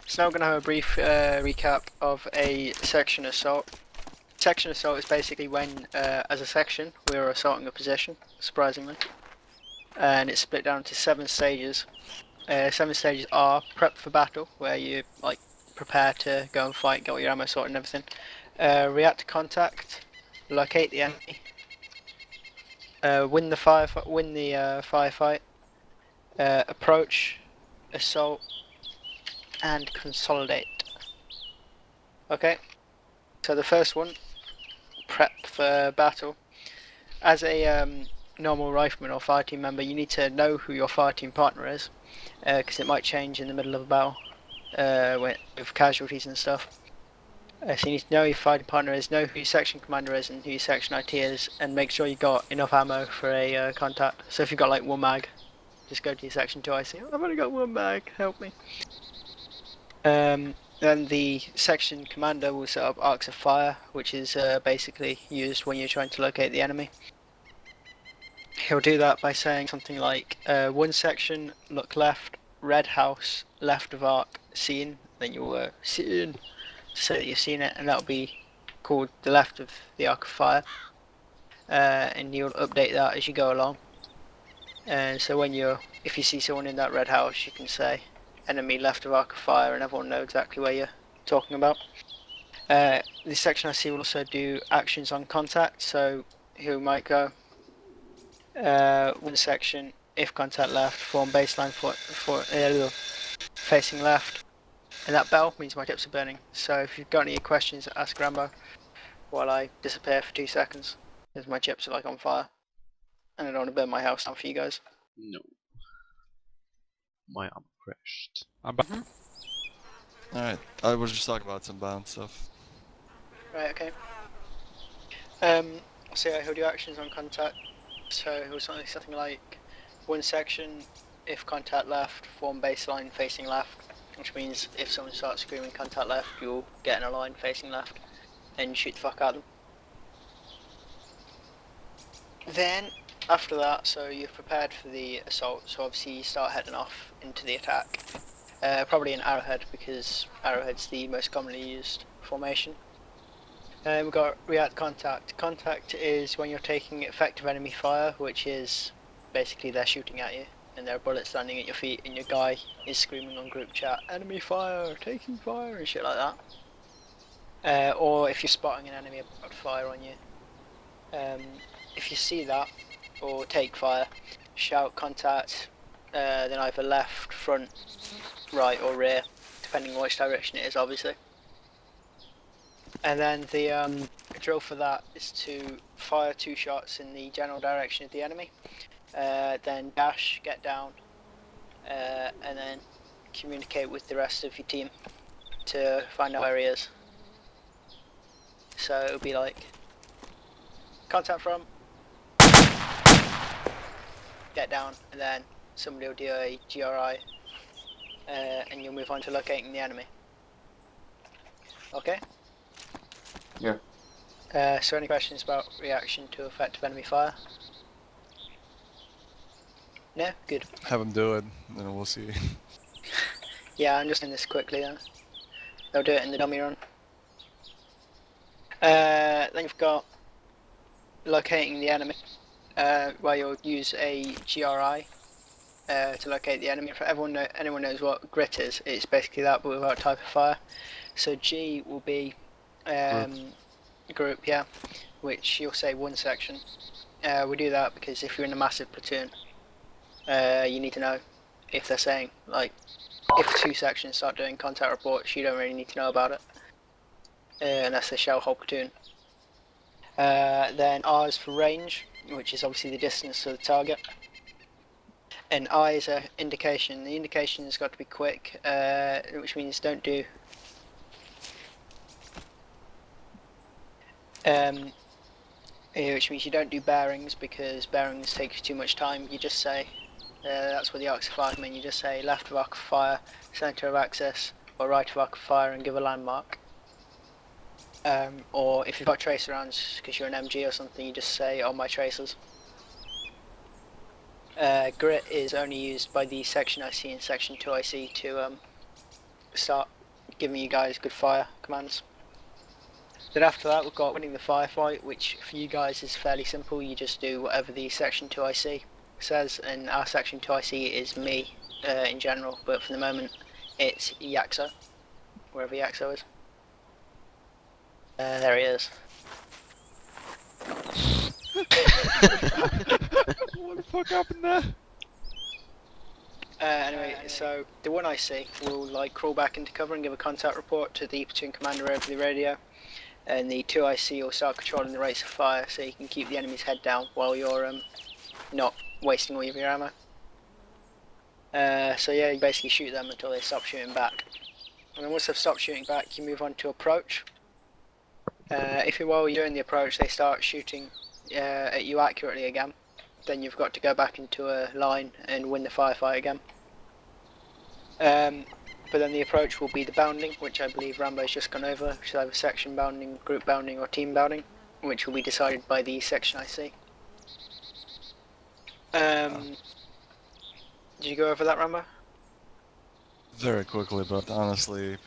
So now we're going to have a brief recap of a section assault. Section assault is basically when, as a section, we're assaulting a position, surprisingly. And it's split down into 7 stages. 7 stages are prep for battle, where you like prepare to go and fight, get all your ammo sorted and everything. React to contact, locate the enemy, win the firefight, approach, assault, and consolidate. Okay, so the first one, prep for battle. As a normal rifleman or fire team member, you need to know who your fire team partner is, because it might change in the middle of a battle with casualties and stuff. So you need to know who your fighting partner is, know who your section commander is and who your section IT is, and make sure you got enough ammo for a contact. So if you've got like 1 mag, just go to your section 2 IC. I've only got 1 mag, help me. Then the section commander will set up arcs of fire, which is basically used when you're trying to locate the enemy. He'll do that by saying something like, 1 section, look left, red house, left of arc, seen. Then you'll seen to say that you've seen it, and that'll be called the left of the arc of fire. And you'll update that as you go along. And so if you see someone in that red house, you can say enemy left of arc of fire, and everyone knows exactly where you're talking about. This section I see will also do actions on contact, so who might go 1 section, if contact left, form baseline facing left, and that bell means my tips are burning. So if you've got any questions, ask Rambo while I disappear for 2 seconds, because my chips are like on fire, and I don't want to burn my house down for you guys. No. My arm crashed. I'm back. Alright, I was just talking about some bound stuff. Right, okay. So yeah, he'll do actions on contact. So he'll say something like 1 section, if contact left, form baseline facing left, which means if someone starts screaming contact left, you'll get in a line facing left and shoot the fuck at them. Then after that, so you've prepared for the assault, so obviously you start heading off into the attack. Probably an arrowhead, because arrowhead's the most commonly used formation. We've got react contact. Contact is when you're taking effective enemy fire, which is basically they're shooting at you and there are bullets landing at your feet and your guy is screaming on group chat, enemy fire, taking fire and shit like that. Or if you're spotting an enemy about to fire on you. If you see that or take fire, shout contact, then either left, front, right or rear, depending on which direction it is obviously. And then the drill for that is to fire 2 shots in the general direction of the enemy, then dash, get down, and then communicate with the rest of your team to find out where he is. So it'll be like, contact from, get down, and then somebody will do a GRI, and you'll move on to locating the enemy. Okay? Yeah. So any questions about reaction to effective enemy fire? No? Good. Have them do it, and then we'll see. Yeah, I'm just doing this quickly then. They'll do it in the dummy run. Then you've got locating the enemy, where you'll use a GRI to locate the enemy. If anyone knows what grit is, it's basically that but without type of fire. So G will be group, yeah, which you'll say 1 section. We do that because if you're in a massive platoon, you need to know if they're saying, like, if 2 sections start doing contact reports, you don't really need to know about it, unless they shout whole platoon. Then R is for range, which is obviously the distance to the target. And I is an indication. The indication has got to be quick, which means don't do which means you don't do bearings because bearings take too much time. You just say, that's where the arcs of fire come in, you just say left of arc of fire, centre of access, or right of arc of fire and give a landmark. Or if you've got tracer rounds because you're an MG or something, you just say on my tracers. Grit is only used by the section IC and section 2 IC to start giving you guys good fire commands. Then after that we've got winning the firefight, which for you guys is fairly simple. You just do whatever the section 2IC says, and our section 2IC is me in general, but for the moment it's Yaxo, wherever Yaxo is. There he is. What the fuck happened there? Anyway, so the 1IC will like crawl back into cover and give a contact report to the platoon commander over the radio, and the 2IC will start controlling the rates of fire so you can keep the enemy's head down while you're not wasting all of your ammo. So yeah, you basically shoot them until they stop shooting back, and then once they've stopped shooting back you move on to approach. If while you're doing the approach they start shooting at you accurately again, then you've got to go back into a line and win the firefight again. But then the approach will be the bounding, which I believe Rambo's just gone over, which is either section bounding, group bounding or team bounding, which will be decided by the section IC. Did you go over that, Rambo? Very quickly, but honestly,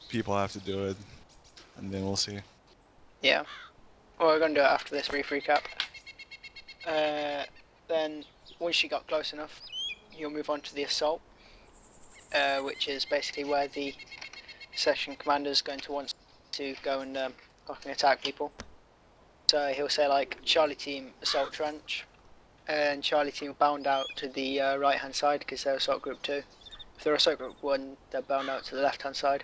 people have to do it, and then we'll see. Yeah. Well, we're going to do it after this brief recap. Then, once you got close enough, you'll move on to the assault, which is basically where the section commander is going to want to go and fucking attack people. So he'll say like, Charlie team assault trench, and Charlie team will bound out to the right hand side because they're assault group 2. If they're assault group 1, they're bound out to the left hand side.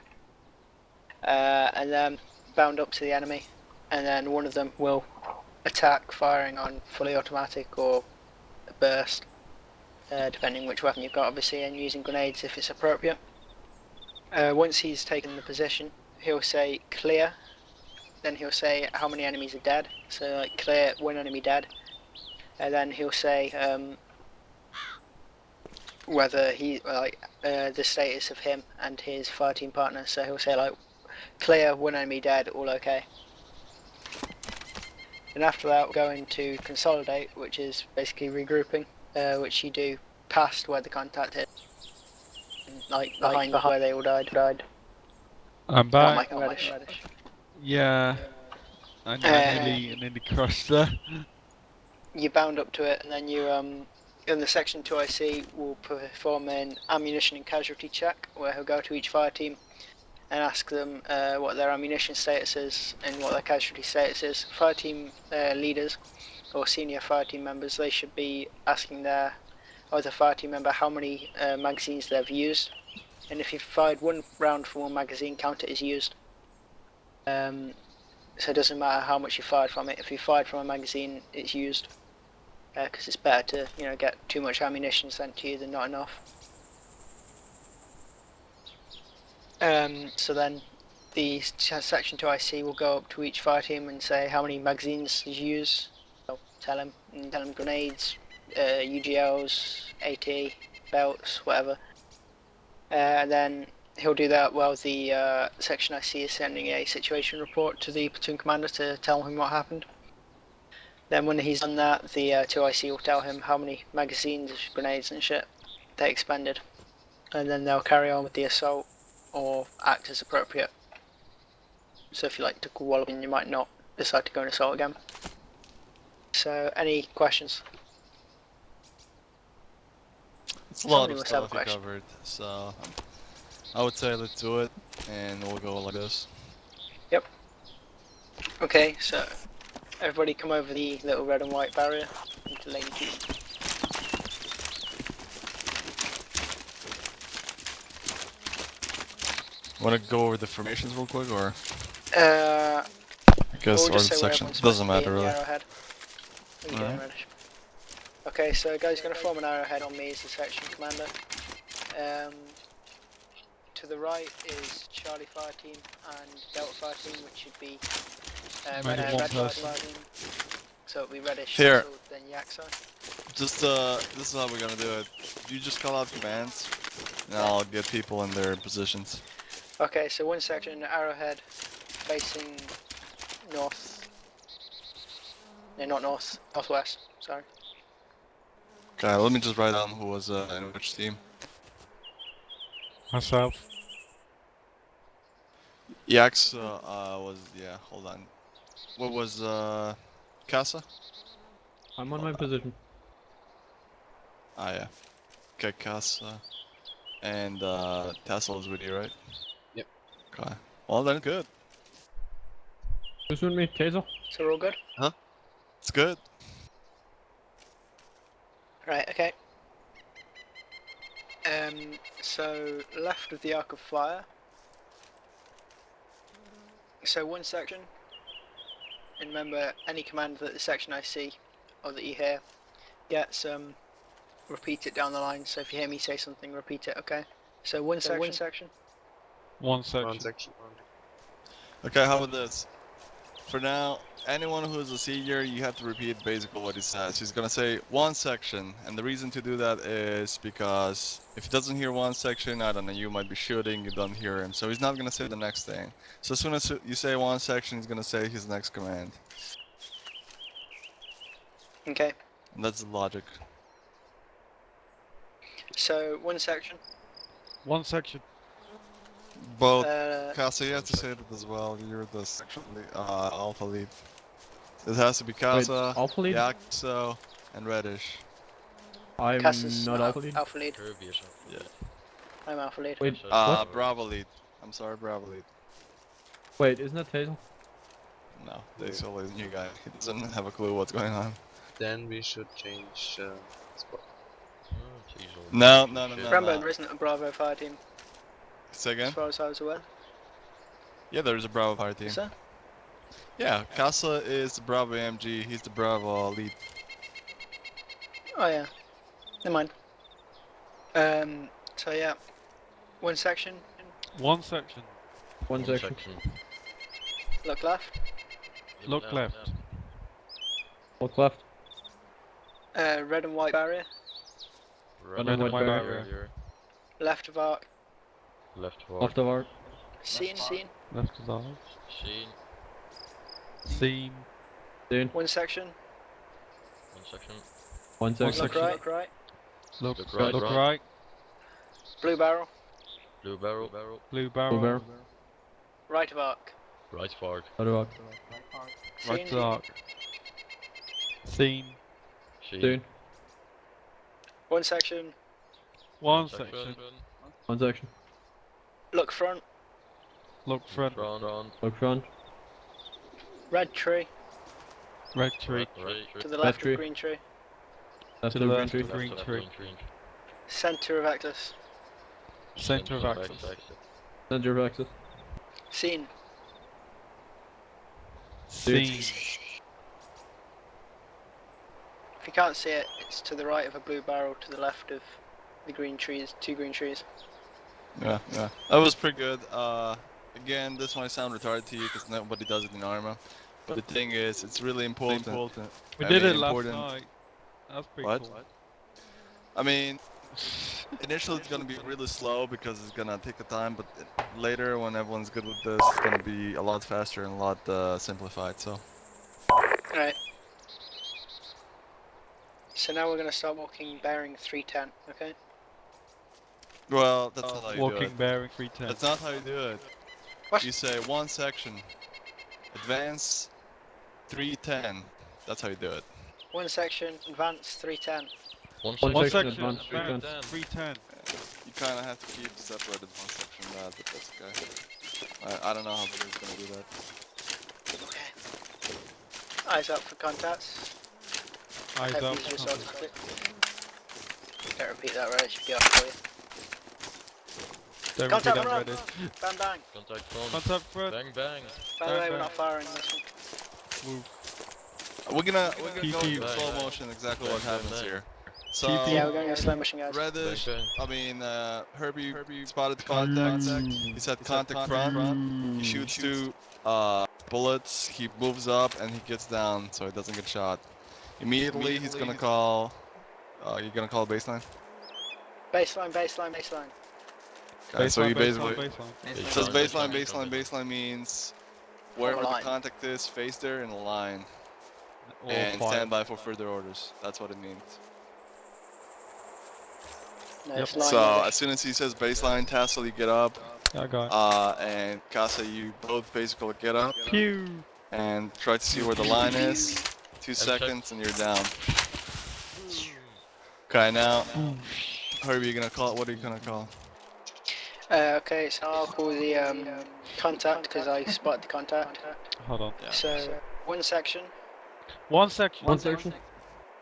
And then bound up to the enemy, and then one of them will attack firing on fully automatic or a burst, depending which weapon you've got obviously, and using grenades if it's appropriate. Once he's taken the position, he'll say clear, then he'll say how many enemies are dead, so like clear, 1 enemy dead, and then he'll say whether he the status of him and his fire team partner, so he'll say like clear, 1 enemy dead, all okay. And after that we'll go into consolidate, which is basically regrouping, which you do past where the contact is, like behind where they all died. I'm back. Mike and Reddish. Yeah. I nearly crushed there. You bound up to it, and then you in the section 2IC will perform an ammunition and casualty check, where he'll go to each fire team and ask them what their ammunition status is and what their casualty status is. Fire team leaders or senior fire team members, they should be asking their other fire team member how many magazines they've used, and if you've fired 1 round from 1 magazine, count it as used. So it doesn't matter how much you fired from it. If you fired from a magazine, it's used, because it's better to get too much ammunition sent to you than not enough. So then the section 2IC will go up to each fire team and say how many magazines did you use. So tell them grenades, UGLs, AT, belts, whatever. And then he'll do that while the section IC is sending a situation report to the platoon commander to tell him what happened. Then when he's done that, the 2IC will tell him how many magazines, grenades and shit they expended. And then they'll carry on with the assault or act as appropriate. So if you like to wallop in, you might not decide to go and assault again. So any questions? It's a lot Somebody of must have a stuff you question. covered, so I would say let's do it, and we'll go like this. Yep. Okay, so everybody come over the little red and white barrier into lane 2. Want to go over the formations real quick, or? Uh, Because we'll or just the say where section everyone's doesn't supposed to be matter in the really. arrowhead. What are you doing, Alright. Reddish? Okay, so guys, going to form an arrowhead on me as the section commander. To the right is Charlie Fire Team and Delta Fire Team, which should be Maybe red one Fire person. Team. So it'll be Reddish, Here. Cecil, then Yaxo. Just this is how we're gonna do it. You just call out commands, and I'll get people in their positions. Okay, so one section, arrowhead, facing north. No, not north, northwest, sorry. Okay, let me just write down who was in which team. Myself. EX was, yeah, hold on. What was, Casa? I'm on my position. Ah, yeah. Okay, Casa. And, Tesla is with you, right? Yep. Okay. Well, then good. Who's with me? Taser? So we're all good? It's good. Right, okay. So left of the arc of fire. So one section. And remember, any command that the section I see, or that you hear, gets, repeat it down the line. So if you hear me say something, repeat it, okay? So one section. One section. One section. Okay, how about this? For now, anyone who's a senior, you have to repeat basically what he says. He's gonna say one section, and the reason to do that is because if he doesn't hear one section, I don't know, you might be shooting, you don't hear him, so he's not gonna say the next thing. So as soon as you say one section, he's gonna say his next command. Okay. And that's the logic. So one section. One section. Both, Uh, Casa, you have to say that as well. You're the section alpha lead. It has to be Casa, Alpha lead? Yaxo, and Reddish. I'm Cass's not alpha lead. Alpha lead. Yeah. I'm alpha lead. Wait, what? Bravo lead. I'm sorry, Bravo lead. Wait, isn't that Taser? No, Dave's always a new guy. He doesn't have a clue what's going on. Then we should change spot. No. Rambo, there isn't a Bravo fire team, Say as again? far as I was aware. Yeah, there's a Bravo fire team. Is there? Yeah, Casa is the Bravo MG. He's the Bravo lead. Oh yeah. Never mind. So yeah. One section. One section. One section. Look left. Look left. Look left. Red and white barrier. Red and white barrier. Left of arc. Left of arc. Scene. Left of arc. Scene. Scene. One section. One section. Look right. Look right. right. Blue barrel. Blue barrel. Blue barrel. Right of arc. Right of arc. Right Scene. of arc. Scene. Scene. One section. One section. One section. Look front. Look front. Look front. Red tree. Red tree. To the Red left tree. of green tree. Left To of the green left tree. of green tree. Center of axis. Center of axis. Center of axis. Scene. Scene. If you can't see it, it's to the right of a blue barrel, to the left of the green trees, two green trees. Yeah. That was pretty good. Again, this might sound retarded to you because nobody does it in ArmA. But the thing is, it's really important. We I did mean, it last important. night. That's pretty What? cool. I mean, initially it's gonna be really slow because it's gonna take a time, but later when everyone's good with this, it's gonna be a lot faster and a lot simplified. So. Alright. So now we're going to start walking bearing 310, okay? Well, that's not how you do Walking it. bearing 310. That's not how you do it. What? You say one section, advance 310. That's how you do it. One section, advance 310. One section, section. advance 310. 310. You kind of have to keep separated one section from that, but that's okay. I don't know how he's gonna do that. Okay. Eyes up for contacts. Eyes Hope up. these results click. Don't repeat that, right? It should be off for you. Don't Contact repeat front! that, Bang bang! Contact front. By the way, Bang, we're bang. not firing this one. Move. We're gonna go TP. into slow motion exactly what happens here. So TP. Yeah, we're going in slow motion, guys. Reddish, Herbie spotted contact. He said contact front. He shoots two bullets. He moves up and he gets down so he doesn't get shot. Immediately he's gonna call. You're gonna call baseline. Baseline. Okay, so you basically Baseline. it says baseline. Baseline means wherever the line. contact is, face there in a line Or and fire. stand by for further orders. That's what it means. No, Yep. it's line So Reddish. as soon as he says baseline tassel, you get up, I got And Casa, you both basically get up Pew! and try to see where the line is. 2 check. seconds and you're down. Okay, now, Herbie, you gonna call? What are you gonna call? Okay, so I'll call the contact because I spotted the contact. Hold on. Yeah. So one section, One section. One section.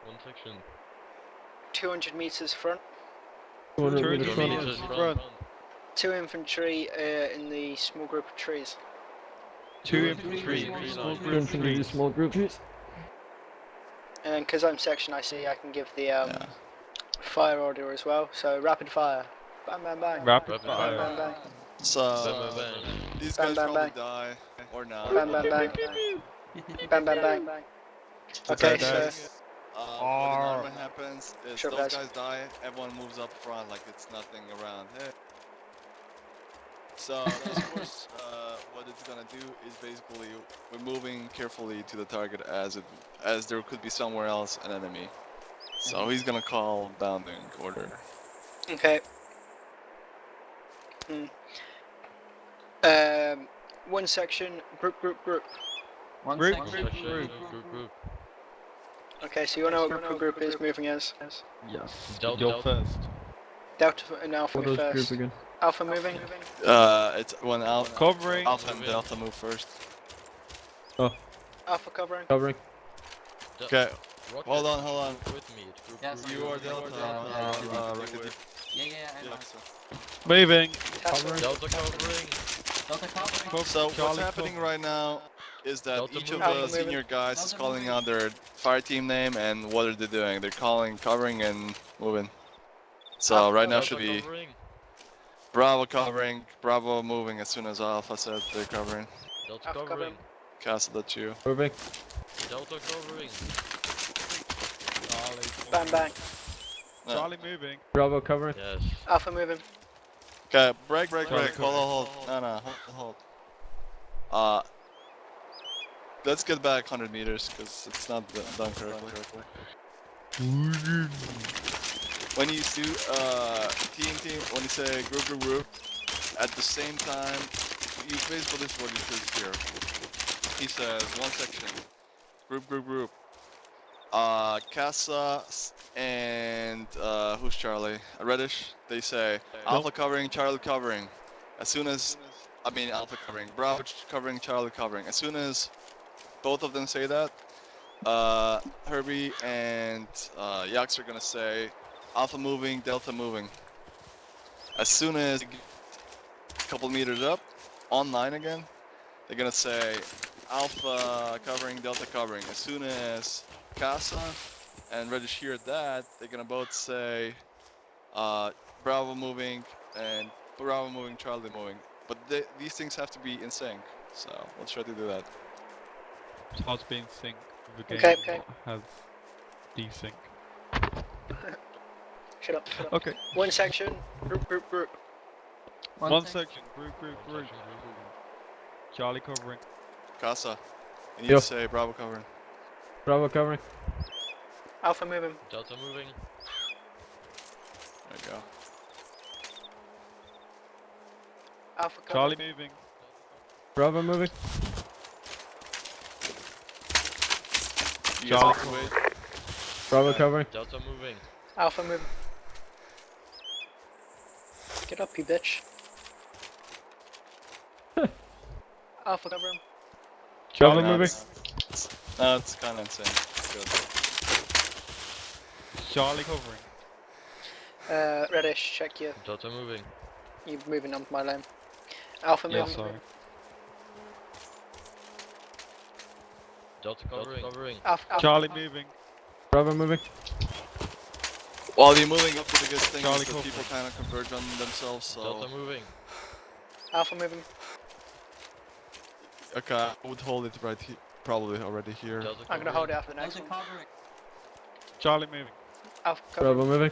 One section. 200 meters front, 200 200 meters front. meters front. 2 infantry in the small group of trees. 2 infantry. Small Two group infantry, trees. small group trees. And because I'm section IC, I can give the Yeah. fire order as well. So rapid fire. Bang, bang, bang. Rapid Rapid fire. Bang, bang, So, Bang, bang, bang. these Bang, guys bang, probably bang. die or not. bang. Bang, bang, bang. Bang, bang, bang. Okay, The so thing is, when an ArmA happens, is Sure, those guys. guys die, everyone moves up front like it's nothing around. Hey. So, of course, what it's gonna do is basically we're moving carefully to the target as there could be somewhere else an enemy. So he's gonna call bounding order. okay. One section, group. Group. One section. Group. Okay, so you know what group is moving as? Yes. Delta. Go first. Delta and Alpha What move is group first. again? Alpha moving. It's when Alpha Covering. and Delta move first. Alpha covering. Covering. Okay, Rocket. hold on. With me. Group. Yes, group. You are Delta. Rocket. Yeah, I know. Moving. Tassel. Delta covering. Delta covering. So what's Charlie happening right now is that Delta each of moving. the senior guys is calling out their fire team name and what are they doing. They're calling, covering, and moving. So right now Delta should be covering. Bravo covering, Bravo moving as soon as Alpha said they're covering. Delta Alpha covering. Castle, that's you. Moving. Delta covering. Charlie. Bang, bang. No. Charlie moving. Bravo covering. Yes. Alpha moving. Okay, break. Charlie Hold. No, hold. Let's get back 100 meters because it's not done correctly. When you do team, when you say group, at the same time, you basically this is what he says here. He says one section, group. Casa and who's Charlie? Reddish. They say Alpha covering, Charlie covering. As soon as Alpha covering, Bravo covering, Charlie covering. As soon as both of them say that, Herbie and Yax are gonna say Alpha moving, Delta moving. As soon as you get a couple meters up, online again, they're gonna say Alpha covering, Delta covering. As soon as Casa and Reddish hear that, they're gonna both say Bravo moving and Bravo moving, Charlie moving. But these things have to be in sync, so let's try to do that. It's hard to be in sync with a game Okay. that has desync. Shut up. Okay. One section, group. One section. Group. Charlie covering. Casa, you need Yo. to say Bravo covering. Bravo covering. Alpha moving. Delta moving. There you go. Alpha Charlie covering. moving. Bravo moving. You Charlie guys have to wait. Bravo covering. Delta moving. Alpha moving. Get up, you bitch. Alpha covering. Bravo No, moving. it's kind of insane. Good. Charlie covering. Reddish, check you. Delta moving. You're moving onto my lane. Alpha Yeah, moving. sorry. Delta covering. Alpha. Charlie moving. Bravo moving. While you're moving up to the good thing Charlie is that covering. people kind of converge on themselves, so... Delta moving. Alpha moving. Okay, I would hold it right here, probably already here. Delta I'm gonna hold it after the next Delta one. covering. Charlie moving. Alpha covering. Bravo moving.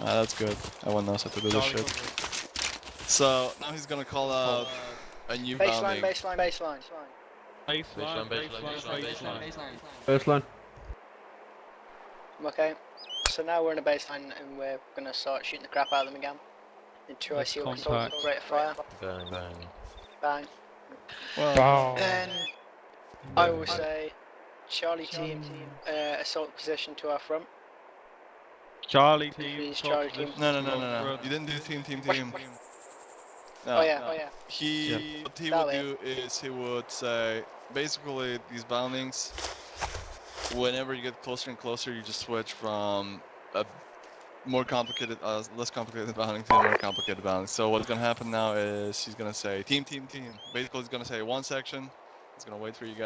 Ah, that's good. Everyone knows how to do this Charlie shit. covering. So, now he's gonna call out a new bounding. Baseline. Baseline. Baseline. Okay. So now we're in a baseline and we're gonna start shooting the crap out of them again. into Let's ICO contact. control, rate of fire, Bang, bang. bang. Well, Then I will say Charlie team, assault position to our front. Charlie team. Please, assault Charlie position team. no. to our front. You didn't do team. No. Oh yeah. What he That would way. do is he would say, basically, these boundings, whenever you get closer and closer, you just switch from a more complicated, less complicated bounding to a more complicated bounding. So what's gonna happen now is he's gonna say team. Basically, he's gonna say one section. He's gonna wait for you guys.